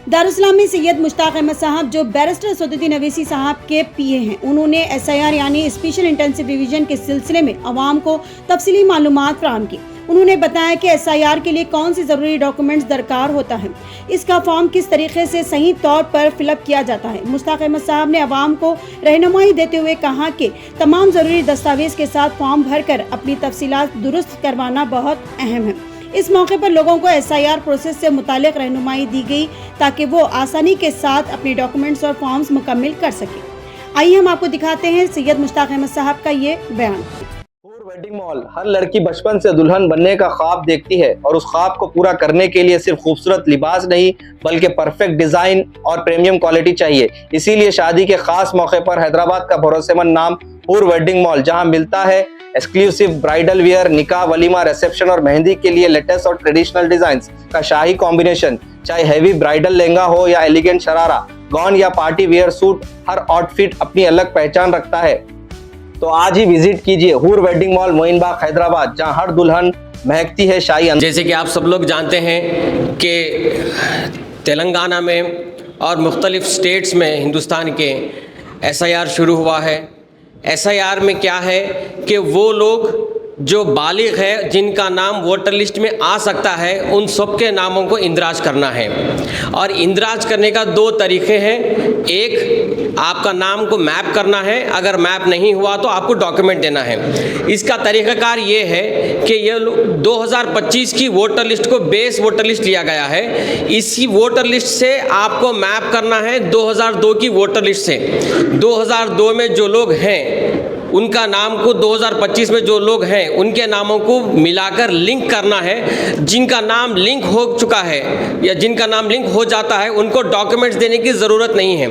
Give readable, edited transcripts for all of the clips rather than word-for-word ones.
दारुल में सैयद मुश्ताक अहमद साहब जो बैरिस्टर सदुद्दीन अवैसी साहब के पीए हैं, उन्होंने SIR यानी स्पेशल इंटेंसिव रिवीजन के सिलसिले में अवाम को तफसीली मालूमात फराहम की। उन्होंने बताया कि SIR के लिए कौन सी ज़रूरी डॉक्यूमेंट्स दरकार होता है, इसका फॉर्म किस तरीके से सही तौर पर फिलअप किया जाता है। मुश्ताक अहमद साहब ने अवाम को रहनुमाई देते हुए कहा कि तमाम ज़रूरी दस्तावेज़ के साथ फॉर्म भरकर अपनी तफसीलात दुरुस्त करवाना बहुत अहम है। इस मौके पर लोगों को SIR प्रोसेस से मुतालिक रहनुमाई दी गई ताकि वो आसानी के साथ अपने डॉक्यूमेंट्स और फॉर्म्स मुकम्मल कर सकें। आइए हम आपको दिखाते हैं सैयद मुश्ताक अहमद साहब का ये बयान। हूर वेडिंग मॉल हर लड़की बचपन से दुल्हन बनने का ख्वाब देखती है और उस ख्वाब को पूरा करने के लिए सिर्फ खूबसूरत लिबास नहीं बल्कि परफेक्ट डिजाइन और प्रीमियम क्वालिटी चाहिए। इसीलिए शादी के खास मौके पर हैदराबाद का भरोसेमंद नाम हूर वेडिंग मॉल, जहां मिलता है एक्सक्लूसिव ब्राइडल वियर, निकाह, वलीमा, रिसेप्शन और मेहंदी के लिए लेटेस्ट और ट्रेडिशनल डिजाइन्स का शाही कॉम्बिनेशन। चाहे हैवी ब्राइडल लहंगा हो या एलिगेंट शरारा, गॉन या पार्टी वियर सूट, हर आउटफिट अपनी अलग पहचान रखता है। तो आज ही विजिट कीजिए हूर वेडिंग मॉल, मोइनबाग, हैदराबाद, जहां हर दुल्हन महकती है शाही। जैसे कि आप सब लोग जानते हैं कि तेलंगाना में और मुख्तलिफ स्टेट्स में हिंदुस्तान के SIR शुरू हुआ है। SIR में क्या है कि वो लोग जो बालिग है, जिनका नाम वोटर लिस्ट में आ सकता है, उन सब के नामों को इंदराज करना है। और इंदराज करने का दो तरीक़े हैं। एक, आपका नाम को मैप करना है, अगर मैप नहीं हुआ तो आपको डॉक्यूमेंट देना है। इसका तरीक़ाकार ये है कि ये 2025 की वोटर लिस्ट को बेस वोटर लिस्ट लिया गया है। इसी वोटर लिस्ट से आपको मैप करना है 2002 की वोटर लिस्ट से। 2002 में जो लोग हैं उनका नाम को 2025 में जो लोग हैं उनके नामों को मिलाकर लिंक करना है। जिनका नाम लिंक हो चुका है या जिनका नाम लिंक हो जाता है उनको डॉक्यूमेंट्स देने की ज़रूरत नहीं है।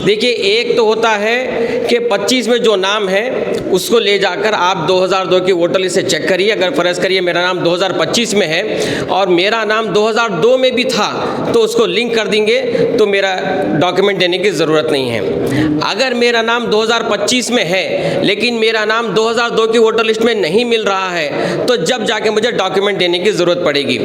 देखिए, एक तो होता है कि 25 में जो नाम है उसको ले जाकर आप 2002 की वोटर लिस्ट से चेक करिए। अगर फ़र्ज़ करिए मेरा नाम 2025 में है और मेरा नाम 2002 में भी था तो उसको लिंक कर देंगे तो मेरा डॉक्यूमेंट देने की ज़रूरत नहीं है। अगर मेरा नाम 2025 में है लेकिन मेरा नाम 2002 की वोटर लिस्ट में नहीं मिल रहा है तो जब जाके मुझे डॉक्यूमेंट देने की ज़रूरत पड़ेगी।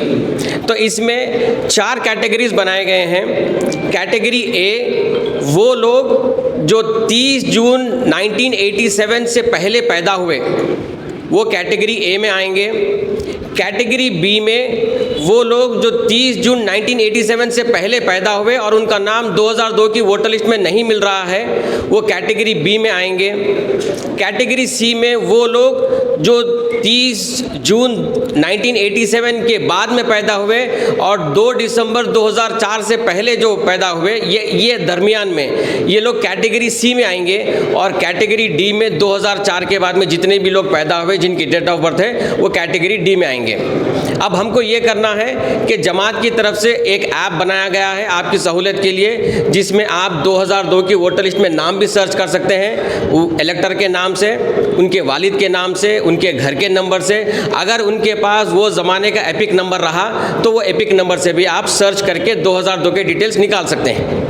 तो इसमें 4 कैटेगरीज बनाए गए हैं। कैटेगरी A, वो लोग जो 30 जून 1987 से पहले पैदा हुए, वो कैटेगरी A में आएंगे। कैटेगरी B में वो लोग जो 30 जून 1987 से पहले पैदा हुए और उनका नाम 2002 की वोटर लिस्ट में नहीं मिल रहा है, वो कैटेगरी B में आएंगे। कैटेगरी C में वो लोग जो 30 जून 1987 के बाद में पैदा हुए और 2 दिसंबर 2004 से पहले जो पैदा हुए, ये दरमियान में ये लोग कैटेगरी C में आएंगे। और कैटेगरी D में 2004 के बाद में जितने भी लोग पैदा हुए जिनकी डेट ऑफ बर्थ है वो कैटेगरी D में आएंगे। अब हमको ये करना है कि जमात की तरफ से एक ऐप बनाया गया है आपकी सहूलियत के लिए, जिसमें आप 2002 की वोटर लिस्ट में नाम भी सर्च कर सकते हैं, इलेक्टर के नाम से, उनके वालिद के नाम से, उनके घर के नंबर से। अगर उनके पास वो ज़माने का एपिक नंबर रहा तो वो एपिक नंबर से भी आप सर्च करके 2002 के डिटेल्स निकाल सकते हैं।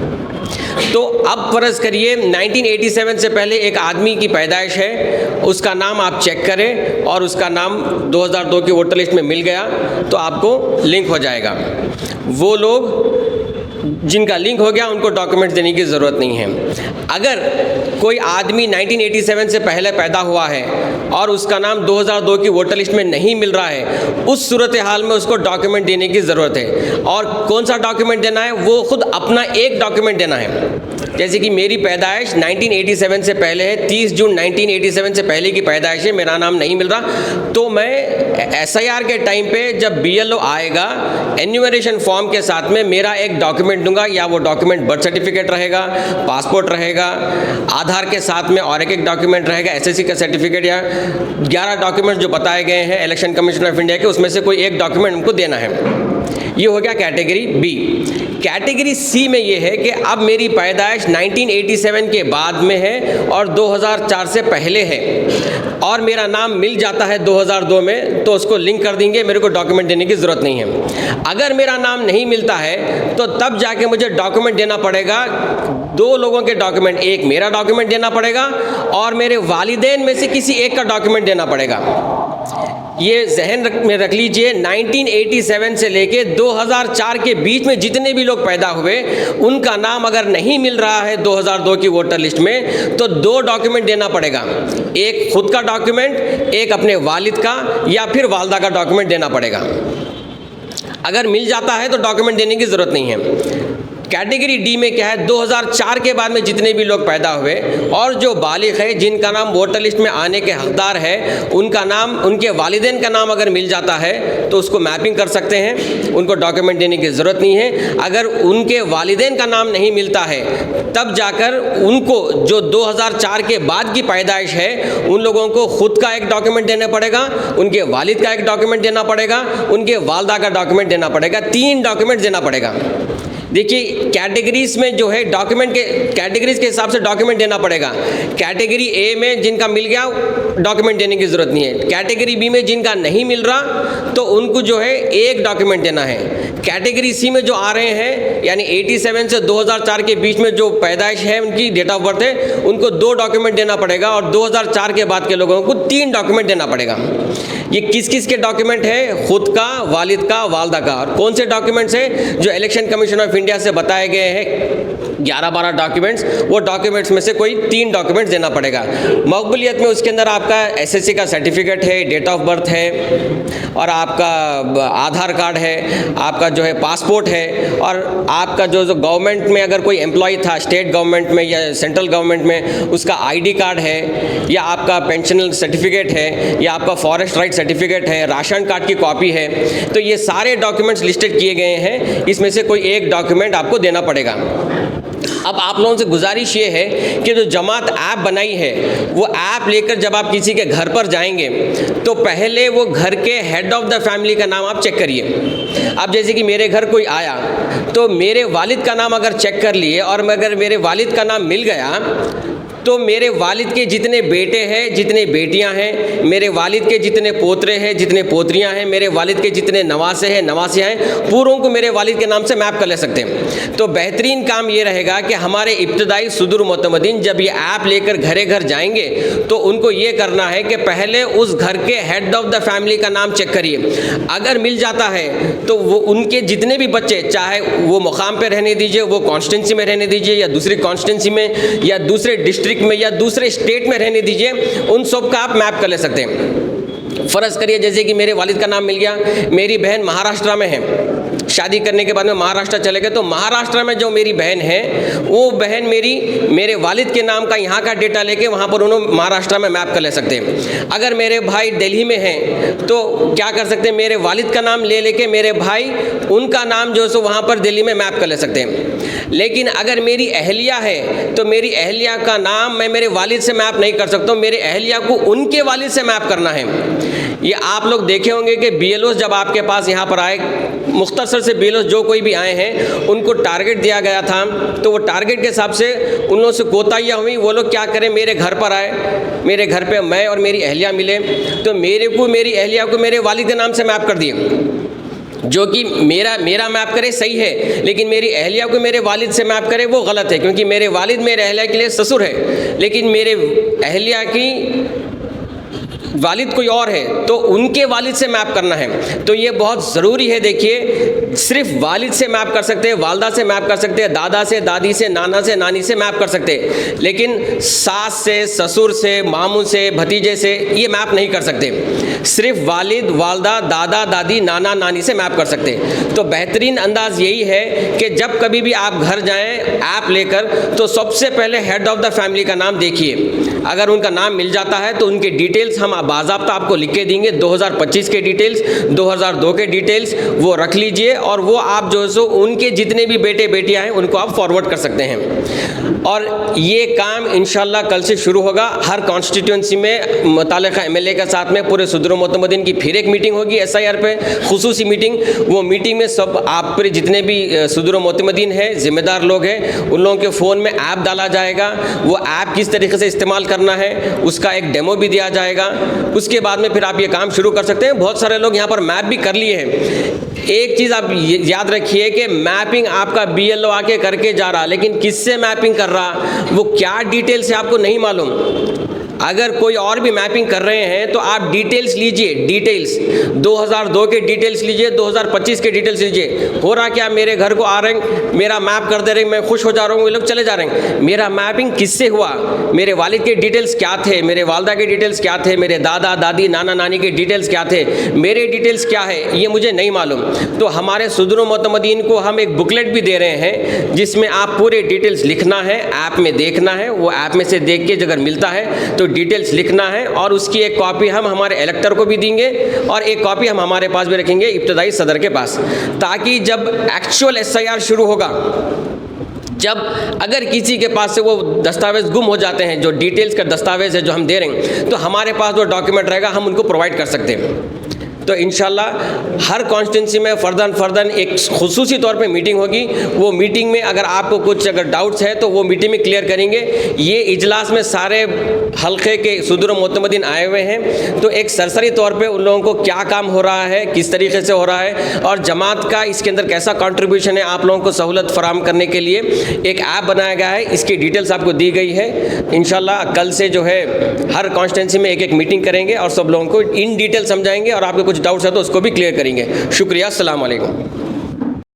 तो अब फ़र्ज़ करिए 1987 से पहले एक आदमी की पैदाइश है, उसका नाम आप चेक करें और उसका नाम 2002 की वोटर लिस्ट में मिल गया तो आपको लिंक हो जाएगा। वो लोग जिनका लिंक हो गया उनको डॉक्यूमेंट्स देने की ज़रूरत नहीं है। अगर कोई आदमी 1987 से पहले पैदा हुआ है और उसका नाम 2002 की वोटर लिस्ट में नहीं मिल रहा है, उस सूरत हाल में उसको डॉक्यूमेंट देने की ज़रूरत है। और कौन सा डॉक्यूमेंट देना है? वो खुद अपना एक डॉक्यूमेंट देना है। जैसे कि मेरी पैदाइश 1987 से पहले है, 30 जून 1987 से पहले की पैदाइश है, मेरा नाम नहीं मिल रहा, तो मैं SIR के टाइम पे जब BLO आएगा एन्यूमरेशन फॉर्म के साथ में मेरा एक डॉक्यूमेंट दूंगा, या वो डॉक्यूमेंट बर्थ सर्टिफिकेट रहेगा, पासपोर्ट रहेगा, आधार के साथ में और एक डॉक्यूमेंट रहेगा, SSC का सर्टिफिकेट, या 11 डॉक्यूमेंट जो बताए गए हैं इलेक्शन कमीशन ऑफ इंडिया के, उसमें से कोई एक डॉक्यूमेंट उनको देना है। ये हो गया कैटेगरी B। कैटेगरी C में ये है कि अब मेरी पैदाइश 1987 के बाद में है और 2004 से पहले है और मेरा नाम मिल जाता है 2002 में तो उसको लिंक कर देंगे, मेरे को डॉक्यूमेंट देने की ज़रूरत नहीं है। अगर मेरा नाम नहीं मिलता है तो तब जाके मुझे डॉक्यूमेंट देना पड़ेगा, 2 लोगों के डॉक्यूमेंट, एक मेरा डॉक्यूमेंट देना पड़ेगा और मेरे वालिदैन में से किसी एक का डॉक्यूमेंट देना पड़ेगा। ये जहन में रख लीजिए, 1987 से लेके 2004 के बीच में जितने भी लोग पैदा हुए उनका नाम अगर नहीं मिल रहा है 2002 की वोटर लिस्ट में, तो 2 डॉक्यूमेंट देना पड़ेगा। एक खुद का डॉक्यूमेंट, एक अपने वालिद का या फिर वालदा का डॉक्यूमेंट देना पड़ेगा। अगर मिल जाता है तो डॉक्यूमेंट देने की ज़रूरत नहीं है। कैटेगरी डी में क्या है, 2004 के बाद में जितने भी लोग पैदा हुए और जो बालिग है, जिनका नाम वोटर लिस्ट में आने के हकदार है, उनका नाम, उनके वालिदैन का नाम अगर मिल जाता है तो उसको मैपिंग कर सकते हैं, उनको डॉक्यूमेंट देने की ज़रूरत नहीं है। अगर उनके वालिदैन का नाम नहीं मिलता है तब जाकर उनको, जो 2004 के बाद की पैदाइश है, उन लोगों को खुद का एक डॉक्यूमेंट देना पड़ेगा, उनके वालिद का एक डॉक्यूमेंट देना पड़ेगा, उनके वालदा का डॉक्यूमेंट देना पड़ेगा। 3 डॉक्यूमेंट देना पड़ेगा। देखिए, कैटेगरीज में जो है डॉक्यूमेंट के कैटेगरीज के हिसाब से डॉक्यूमेंट देना पड़ेगा। कैटेगरी ए में जिनका मिल गया डॉक्यूमेंट देने की ज़रूरत नहीं है। कैटेगरी बी में जिनका नहीं मिल रहा तो उनको जो है एक डॉक्यूमेंट देना है। कैटेगरी सी में जो आ रहे हैं, यानी 87 से 2004 के बीच में जो पैदाइश है, उनकी डेट ऑफ बर्थ है, उनको 2 डॉक्यूमेंट देना पड़ेगा और 2004 के बाद के लोगों को 3 डॉक्यूमेंट देना पड़ेगा। ये किस किस के डॉक्यूमेंट है? खुद का, वालिद का, वालदा का। और कौन से डॉक्यूमेंट्स हैं? जो इलेक्शन कमीशन ऑफ इंडिया से बताए गए हैं 11-12 डॉक्यूमेंट्स, वो डॉक्यूमेंट्स में से कोई 3 डॉक्यूमेंट्स देना पड़ेगा। मकबूलियत में उसके अंदर आपका एसएससी का सर्टिफिकेट है, डेट ऑफ बर्थ है और आपका आधार कार्ड है, आपका जो है पासपोर्ट है और आपका जो गवर्नमेंट में अगर कोई एम्प्लॉय था, स्टेट गवर्नमेंट में या सेंट्रल गवर्नमेंट में, उसका आईडी कार्ड है या आपका पेंशनल सर्टिफिकेट है या आपका फॉरेस्ट राइट सर्टिफिकेट है, राशन कार्ड की कॉपी है। तो ये सारे डॉक्यूमेंट्स लिस्टेड किए गए हैं, इसमें से कोई एक डॉक्यूमेंट आपको देना पड़ेगा। अब आप लोगों से गुजारिश ये है कि जो जमात ऐप बनाई है, वो ऐप लेकर जब आप किसी के घर पर जाएंगे तो पहले वो घर के हेड ऑफ़ द फैमिली का नाम आप चेक करिए। अब जैसे कि मेरे घर कोई आया तो मेरे वालिद का नाम अगर चेक कर लिए और अगर मेरे वालिद का नाम मिल गया तो मेरे वालिद के जितने बेटे हैं, जितने बेटियां हैं, मेरे वालिद के जितने पोतरे हैं, जितने पोतरियां हैं, मेरे वालिद के जितने नवासे हैं, नवासियां हैं, पूरों को मेरे वालिद के नाम से मैप कर ले सकते हैं। तो बेहतरीन काम ये रहेगा कि हमारे इब्तदाई सुदूर मोतमदीन जब ये ऐप लेकर घरे घर जाएंगे तो उनको ये करना है कि पहले उस घर के हेड ऑफ़ द फैमिली का नाम चेक करिए। अगर मिल जाता है तो वो उनके जितने भी बच्चे, चाहे वो मुकाम पे रहने दीजिए, वो कॉन्स्टिट्यूंसी में रहने दीजिए या दूसरी कॉन्स्टिट्यूंसी में या दूसरे डिस्ट्रिक्ट में या दूसरे स्टेट में रहने दीजिए, उन सब का आप मैप कर ले सकते हैं। फ़र्ज़ करिए जैसे कि मेरे वालिद का नाम मिल गया, मेरी बहन महाराष्ट्र में है, शादी करने के बाद में महाराष्ट्र चले गए, तो महाराष्ट्र में जो मेरी बहन है वो बहन मेरे वालिद के नाम का यहाँ का डेटा लेके वहाँ पर उन्होंने महाराष्ट्र में मैप कर ले सकते हैं। अगर मेरे भाई दिल्ली में हैं तो क्या कर सकते हैं, मेरे वालिद का नाम ले लेके मेरे भाई उनका नाम जो है सो वहाँ पर दिल्ली में मैप कर ले सकते हैं। लेकिन अगर मेरी अहलिया है तो मेरी अहलिया का नाम मैं मेरे वालिद से मैप नहीं कर सकता हूँ, मेरे अहलिया को उनके वालिद से मैप करना है। ये आप लोग देखे होंगे कि बीएलओस जब आपके पास यहाँ पर आए, मुख्तसर से बीएलओस जो कोई भी आए हैं उनको टारगेट दिया गया था, तो वो टारगेट के हिसाब से उन लोगों से कोताहियाँ हुई। वो लोग क्या करें, मेरे घर पर आए, मेरे घर पे मैं और मेरी अहलिया मिले तो मेरी अहलिया को मेरे वालिद के नाम से मैप कर दिए, जो कि मेरा मैप करे सही है, लेकिन मेरी अहलिया को मेरे वालिद से मैप करे वो गलत है, क्योंकि मेरे वालिद मेरे अहलिया के लिए ससुर है, लेकिन मेरे अहलिया की वालिद कोई और है तो उनके वालिद से मैप करना है। तो ये बहुत ज़रूरी है। देखिए, सिर्फ वालिद से मैप कर सकते हैं, वालदा से मैप कर सकते हैं, दादा से, दादी से, नाना से, नानी से मैप कर सकते हैं, लेकिन सास से, ससुर से, मामू से, भतीजे से ये मैप नहीं कर सकते। सिर्फ वालिद, वालदा, दादा, दादी, नाना, नानी से मैप कर सकते हैं। तो बेहतरीन अंदाज़ यही है कि जब कभी भी आप घर जाएँ ऐप लेकर तो सबसे पहले हेड ऑफ़ द फैमिली का नाम देखिए। अगर उनका नाम मिल जाता है तो उनके डिटेल्स हम बाज़ाब्ता आपको लिख के देंगे, 2025 के डिटेल्स, 2002 के डिटेल्स वो रख लीजिए और वो आप जो है सो उनके जितने भी बेटे बेटियां हैं उनको आप फॉरवर्ड कर सकते हैं। और ये काम इंशाल्लाह कल से शुरू होगा। हर कॉन्स्टिट्यूंसी में मुतालिका एमएलए के साथ में पूरे सुदूर मोतमदीन की फिर एक मीटिंग होगी एसआईआर पे, खुसूसी मीटिंग। वो मीटिंग में सब आप पर जितने भी सुदूर मोतमदीन हैं, ज़िम्मेदार लोग हैं, उन लोगों के फ़ोन में ऐप डाला जाएगा। वो ऐप किस तरीके से इस्तेमाल करना है उसका एक डेमो भी दिया जाएगा। उसके बाद में फिर आप ये काम शुरू कर सकते हैं। बहुत सारे लोग यहाँ पर मैप भी कर लिए हैं। एक चीज़ आप याद रखिए कि मैपिंग आपका बीएलओ आके करके जा रहा, लेकिन किससे मैपिंग कर रहा, वो क्या डिटेल्स है आपको नहीं मालूम। अगर कोई और भी मैपिंग कर रहे हैं तो आप डिटेल्स लीजिए, डिटेल्स 2002 के डिटेल्स लीजिए, 2025 के डिटेल्स लीजिए। हो रहा क्या, मेरे घर को आ रहे हैं, मेरा मैप कर दे रहे हैं, मैं खुश हो जा रहा हूँ, ये लोग चले जा रहे हैं। मेरा मैपिंग किससे हुआ, मेरे वालिद के डिटेल्स क्या थे, मेरे वालदा के डिटेल्स क्या थे, मेरे दादा दादी नाना नानी के डिटेल्स क्या थे, मेरे डिटेल्स क्या है, ये मुझे नहीं मालूम। तो हमारे सुदूर मोतमदीन को हम एक बुकलेट भी दे रहे हैं जिसमें आप पूरे डिटेल्स लिखना है, ऐप में देखना है, वो ऐप में से देख के अगर मिलता है तो डिटेल्स लिखना है और उसकी एक कॉपी हम हमारे इलेक्टर को भी देंगे और एक कॉपी हम हमारे पास भी रखेंगे इब्तदाई सदर के पास, ताकि जब एक्चुअल SIR शुरू होगा, जब अगर किसी के पास से वो दस्तावेज़ गुम हो जाते हैं, जो डिटेल्स का दस्तावेज़ है जो हम दे रहे हैं, तो हमारे पास वो डॉक्यूमेंट रहेगा, हम उनको प्रोवाइड कर सकते हैं। तो इंशाल्लाह हर कॉन्स्टिट्यूंसी में फ़र्दन एक खुसूसी तौर पे मीटिंग होगी। वो मीटिंग में अगर आपको कुछ अगर डाउट्स है तो वो मीटिंग में क्लियर करेंगे। ये इजलास में सारे हल्के के सुदूर मोतमदीन आए हुए हैं, तो एक सरसरी तौर पे उन लोगों को क्या काम हो रहा है, किस तरीके से हो रहा है और जमात का इसके अंदर कैसा कंट्रीब्यूशन है, आप लोगों को सहूलत फराहम करने के लिए एक ऐप बनाया गया है, इसकी डिटेल्स आपको दी गई है। इंशाल्लाह कल से जो है हर कॉन्स्टिट्यूंसी में एक मीटिंग करेंगे और सब लोगों को इन डिटेल समझाएंगे और आपको कुछ डाउट्स है तो उसको भी क्लियर करेंगे। शुक्रिया, अस्सलाम वालेकुम।